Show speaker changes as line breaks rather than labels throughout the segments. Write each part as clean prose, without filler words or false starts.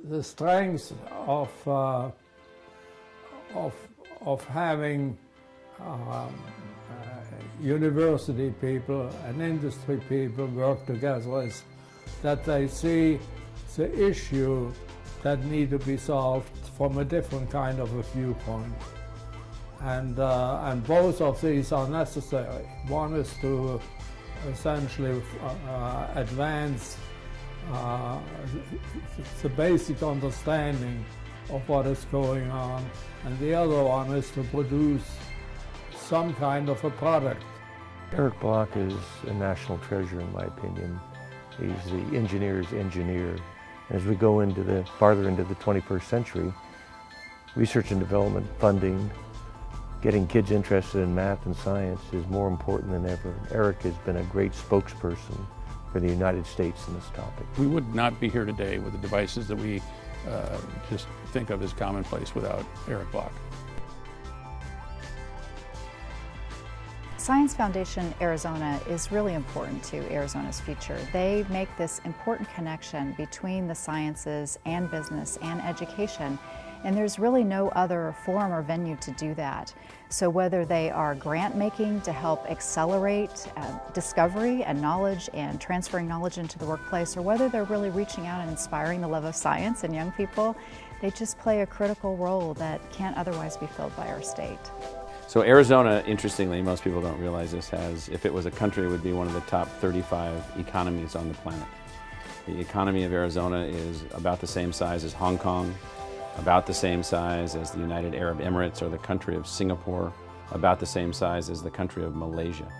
the strengths of having university people and industry people work together is that they see the issue that need to be solved from a different kind of a viewpoint. And both of these are necessary. One is to essentially advance the basic understanding of what is going on, and the other one is to produce some kind of a product.
Eric Bloch is a national treasure in my opinion. He's the engineer's engineer. As we go farther into the 21st century, research and development funding, getting kids interested in math and science is more important than ever. Eric has been a great spokesperson for the United States in this topic.
We would not be here today with the devices that we just think of as commonplace without Eric Bloch.
Science Foundation Arizona is really important to Arizona's future. They make this important connection between the sciences and business and education, and there's really no other forum or venue to do that. So whether they are grant making to help accelerate discovery and knowledge and transferring knowledge into the workplace, or whether they're really reaching out and inspiring the love of science in young people, they just play a critical role that can't otherwise be filled by our state.
So Arizona, interestingly, most people don't realize this, if it was a country, it would be one of the top 35 economies on the planet. The economy of Arizona is about the same size as Hong Kong, about the same size as the United Arab Emirates or the country of Singapore, about the same size as the country of Malaysia.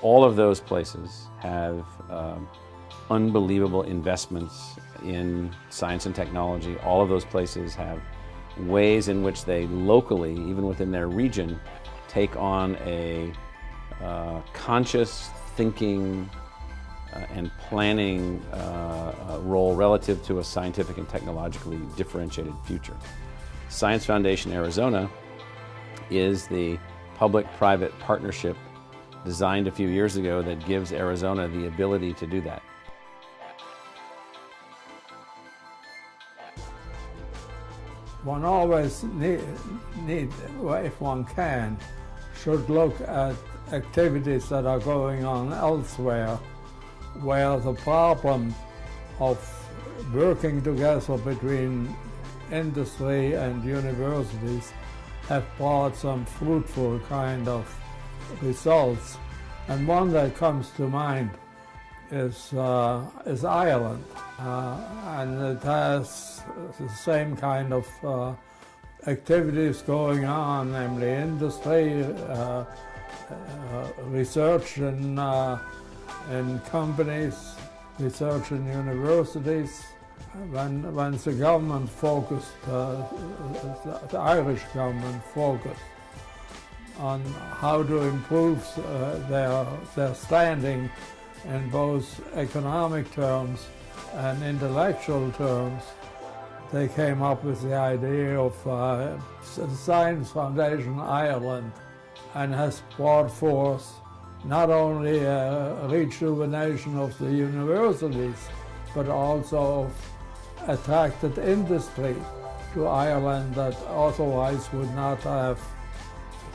All of those places have unbelievable investments in science and technology. All of those places have ways in which they locally, even within their region, take on a conscious thinking and planning role relative to a scientific and technologically differentiated future. Science Foundation Arizona is the public-private partnership designed a few years ago that gives Arizona the ability to do that.
One always need, if one can, should look at activities that are going on elsewhere, where the problem of working together between industry and universities have brought some fruitful kind of results. And one that comes to mind is Ireland, and it has the same kind of activities going on, namely industry, research in companies, research in universities. When the government focused, the Irish government focused on how to improve their standing in both economic terms and intellectual terms, they came up with the idea of Science Foundation Ireland, and has brought forth not only a rejuvenation of the universities, but also attracted industry to Ireland that otherwise would not have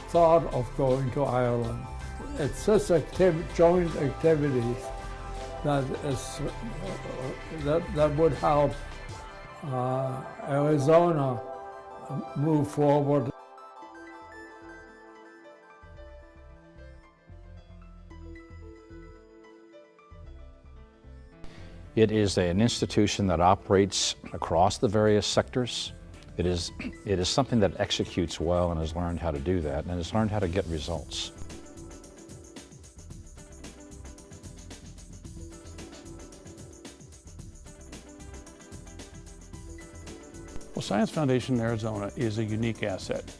thought of going to Ireland. It's this joint activities that would help Arizona move forward.
It is an institution that operates across the various sectors. It is something that executes well and has learned how to do that, and has learned how to get results.
Well, Science Foundation Arizona is a unique asset.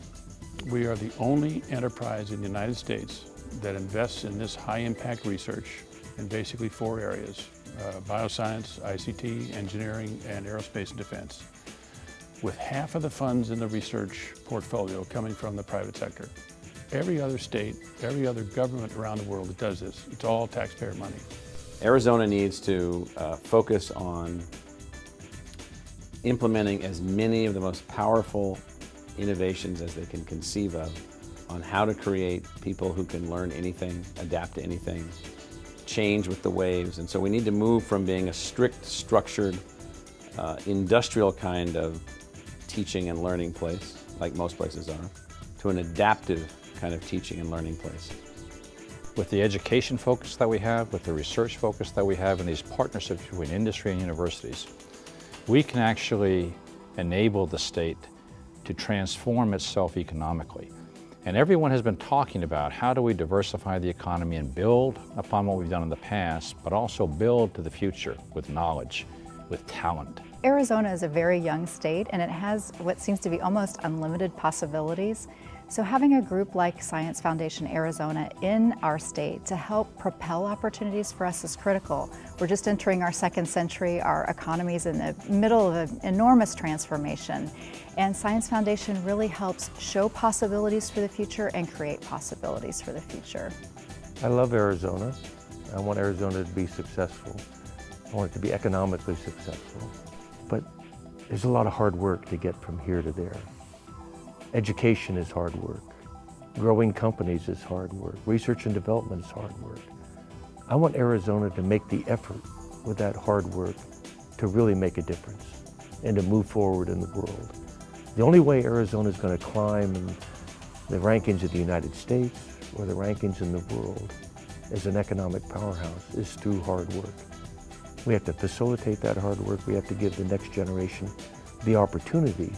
We are the only enterprise in the United States that invests in this high-impact research in basically 4 areas: bioscience, ICT, engineering, and aerospace and defense, with half of the funds in the research portfolio coming from the private sector. Every other state, every other government around the world that does this, it's all taxpayer money.
Arizona needs to focus on implementing as many of the most powerful innovations as they can conceive of on how to create people who can learn anything, adapt to anything, change with the waves. And so we need to move from being a strict, structured, industrial kind of teaching and learning place, like most places are, to an adaptive kind of teaching and learning place.
With the education focus that we have, with the research focus that we have, and these partnerships between industry and universities, we can actually enable the state to transform itself economically. And everyone has been talking about how do we diversify the economy and build upon what we've done in the past, but also build to the future with knowledge, with talent.
Arizona is a very young state, and it has what seems to be almost unlimited possibilities. So having a group like Science Foundation Arizona in our state to help propel opportunities for us is critical. We're just entering our second century. Our economy is in the middle of an enormous transformation. And Science Foundation really helps show possibilities for the future and create possibilities for the future.
I love Arizona. I want Arizona to be successful. I want it to be economically successful. But there's a lot of hard work to get from here to there. Education is hard work. Growing companies is hard work. Research and development is hard work. I want Arizona to make the effort with that hard work to really make a difference and to move forward in the world. The only way Arizona is going to climb in the rankings of the United States or the rankings in the world as an economic powerhouse is through hard work. We have to facilitate that hard work. We have to give the next generation the opportunity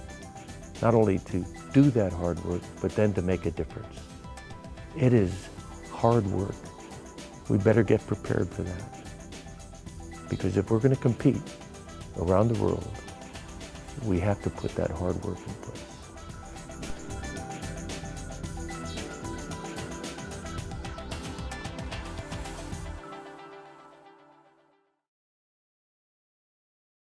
not only to do that hard work, but then to make a difference. It is hard work. We better get prepared for that. Because if we're going to compete around the world, we have to put that hard work in place.